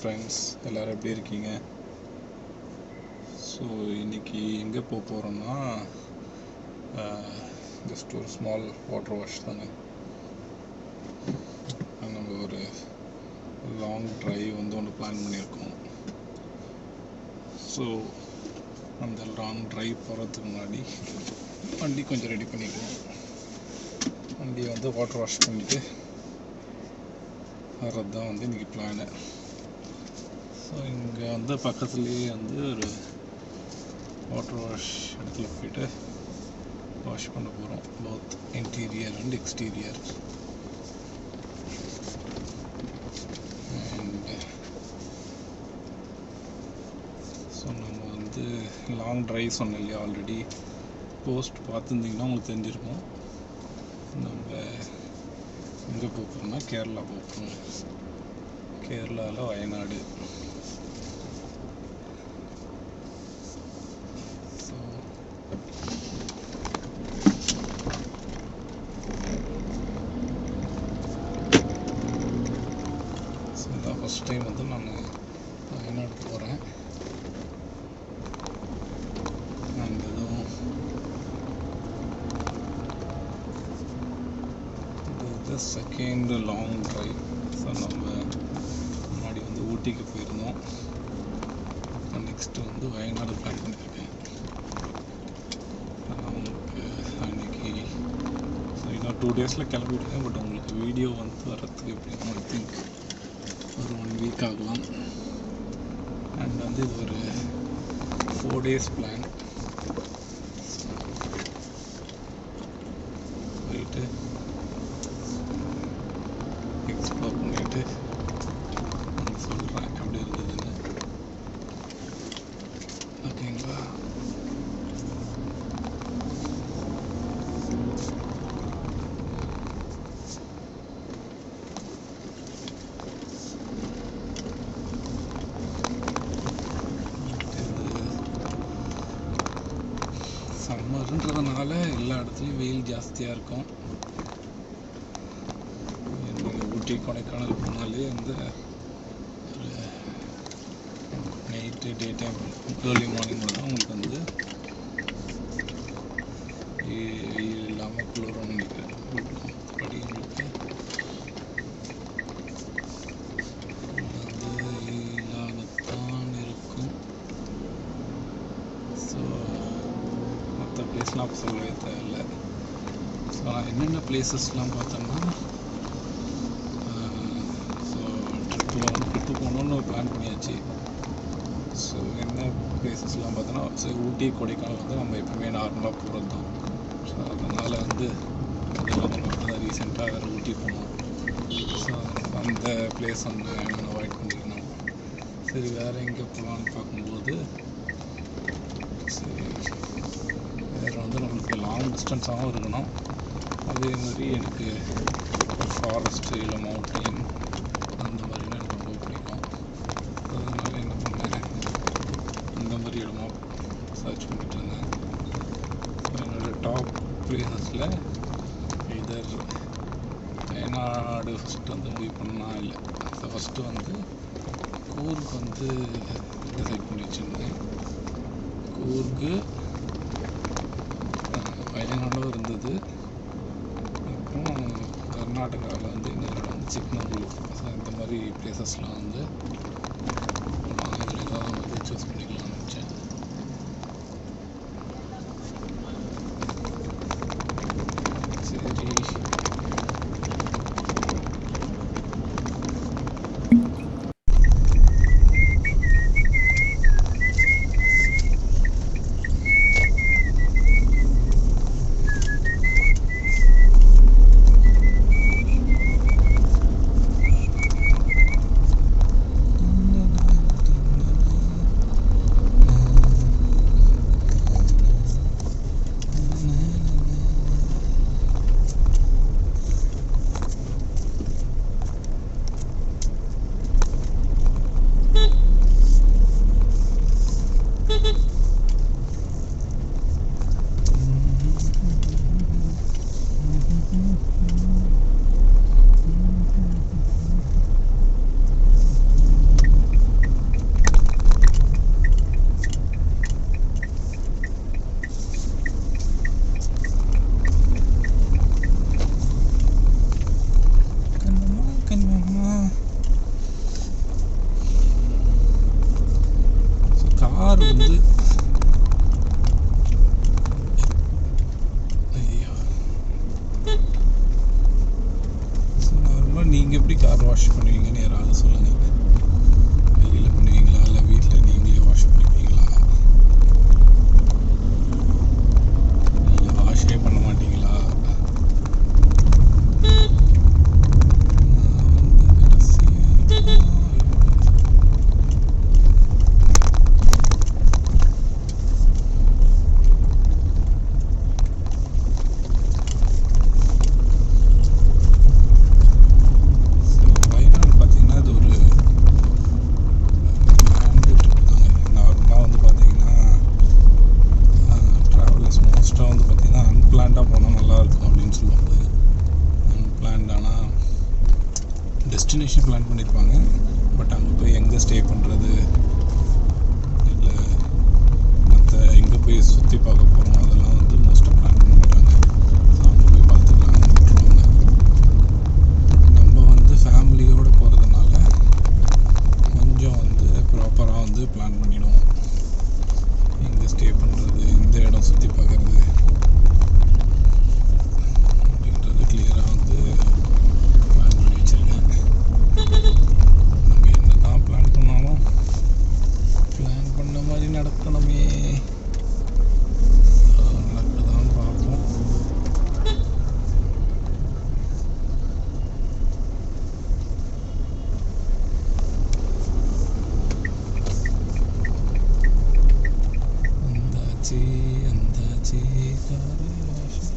Friends, எல்லோரும் எப்படி இருக்கீங்க? ஸோ இன்றைக்கி எங்கே போக போகிறோன்னா ஜஸ்ட் ஒரு ஸ்மால் வாட்டர் வாஷ் தாங்க. நம்ம ஒரு லாங் ட்ரைவ் ஒன்று பிளான் பண்ணியிருக்கோம். ஸோ அந்த லாங் ட்ரைவ் போகிறதுக்கு முன்னாடி வண்டி கொஞ்சம் ரெடி பண்ணிக்கணும். வண்டியை வாட்டர் வாஷ் பண்ணிவிட்டு வர்றது தான் இன்றைக்கி பிளானு. ஸோ இங்கே பக்கத்துலேயே ஒரு வாட்டர் வாஷ் இடத்துல போய்ட்டு வாஷ் பண்ண போகிறோம், both interior and exterior. And so நம்ம லாங் ட்ரைவ் சொன்னோம் இல்லையா, ஆல்ரெடி போஸ்ட் பார்த்துருந்தீங்கன்னா உங்களுக்கு தெரிஞ்சிருக்கும். நம்ம எங்கே போகிறோம்னா கேரளா போகிறோம். கேரளாவில் வயநாடு. ஸோ இதான் ஃபஸ்ட் டைம் நான் வயநாடு போகிறேன். அண்ட் இதுவும் இது செகண்ட் லாங் ட்ரைவ். ஸோ நம்ம முன்னாடி ஊட்டிக்கு போயிருந்தோம். நெக்ஸ்ட்டு வயநாடு பிளான் பண்ணியிருக்கேன். உங்களுக்கு அன்றைக்கி இன்னும் 2 டேஸில் கிளம்பிடுவேன். பட் உங்களுக்கு வீடியோ வர்றதுக்கு எப்படின்னா ஐ திங்க் ஒரு 1 வீக் ஆகலாம். அண்ட் இது ஒரு 4 days பிளான். போயிட்டு எக்ஸ்ப்ளோர் பண்ணிவிட்டு சொல்கிறேன் எப்படி இருந்ததுன்னு. ஓகேங்களா? சம்மர்ன்றதுனால எல்லா இடத்துலையும் வெயில் ஜாஸ்தியாக இருக்கும். ஊட்டி கொடைக்கானல் போனாலே ஒரு நைட்டு டே டைம் ஏர்லி மார்னிங்கில் தான் உங்களுக்கு வெயில் இல்லாமல் குளிரும் நினைக்கிறேன். படி உங்களுக்கு வெயிலாகத்தான் இருக்கும். ஸோ மற்ற பிளேஸ்லாம் அப்போ சொல்லவே தேவையில்லை. ஸோ நான் என்னென்ன பிளேசஸ்லாம் பார்த்தோம்னா, ஸோ ட்ரிப்பு போகணுன்னு பிளான் பண்ணியாச்சு. ஸோ என்ன பிளேசஸ்லாம் பார்த்தோன்னா, ஸோ ஊட்டி கொடைக்கானல் நம்ம எப்பவுமே நார்மலாக போகிறது தான். ஸோ அதனால் அதெல்லாம் ரீசெண்டாக வேறு ஊட்டி போனோம். ஸோ அந்த பிளேஸ் அவாய்ட் பண்ணிக்கணும். சரி வேறு எங்கே போகலான்னு பார்க்கும்போது, சரி வேறு நம்மளுக்கு லாங் டிஸ்டன்ஸாகவும் இருக்கணும். அதே மாதிரி எனக்கு ஃபாரஸ்ட்டு இல்லை மவுண்டெயின் அந்த மாதிரிலாம் எனக்கு ரொம்ப பிடிக்கும். அதனால் என்ன பண்ணேன், அந்த மாதிரி இடமா சர்ச் பண்ணிட்டு இருந்தேன். என்னோடய டாப் பிளேசஸில் இதர் வயநாடு ஃபஸ்ட்டு முடிவு பண்ணால் இல்லை. ஸோ ஃபஸ்ட்டு கூர்க்கு டிசைட் பண்ணி வச்சுருந்தேன். கூர்க்கு வயநாடும் இருந்தது. அப்புறம் கர்நாடகாவில் இந்த இடம் சிக்மங்களூர். ஸோ இந்த மாதிரி பிளேசஸ்லாம் இதில் ஏதாவது சூஸ் பண்ணிக்கலாம்னு நினச்சேன். சரி மோஸ்ட்டாக வந்து பார்த்திங்கன்னா அன்பிளான்டாக போனால் நல்லாயிருக்கும் அப்படின்னு சொல்லுவாங்க. அன்பிளான்டானா டெஸ்டினேஷன் பிளான் பண்ணியிருப்பாங்க, பட் அங்கே போய் எங்கே ஸ்டே பண்ணுறது, இல்லை மற்ற எங்கே போய் சுற்றி பார்க்க போகிறோம் அதெல்லாம் வந்து மோஸ்ட்டாக பிளான் பண்ண மாட்டாங்க. ஸோ அங்கே போய் பார்த்துக்கலாம்னு விட்டுருவாங்க. நம்ம வந்து ஃபேமிலியோடு போகிறதுனால கொஞ்சம் வந்து ப்ராப்பராக வந்து பிளான் பண்ணிவிடுவோம். எங்கே ஸ்டே பண்ணுறது, எந்த இடம் சுற்றி பார்க்குறது அப்படின்றது கிளியராக வந்து பிளான் பண்ணி வச்சுருக்கேன். நம்ம என்ன தான் பிளான் பண்ணாலும் பிளான் பண்ண மாதிரி நடக்கணுமே, நடக்குதான்னு பார்ப்போம். அந்தாச்சி அந்தாச்சி காதல் வாசம்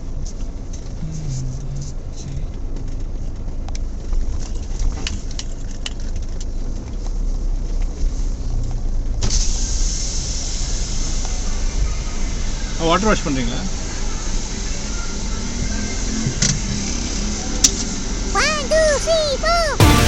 அந்தாச்சி. வாட்டர் வாஷ் பண்ணுறீங்களா? 1 2 3 4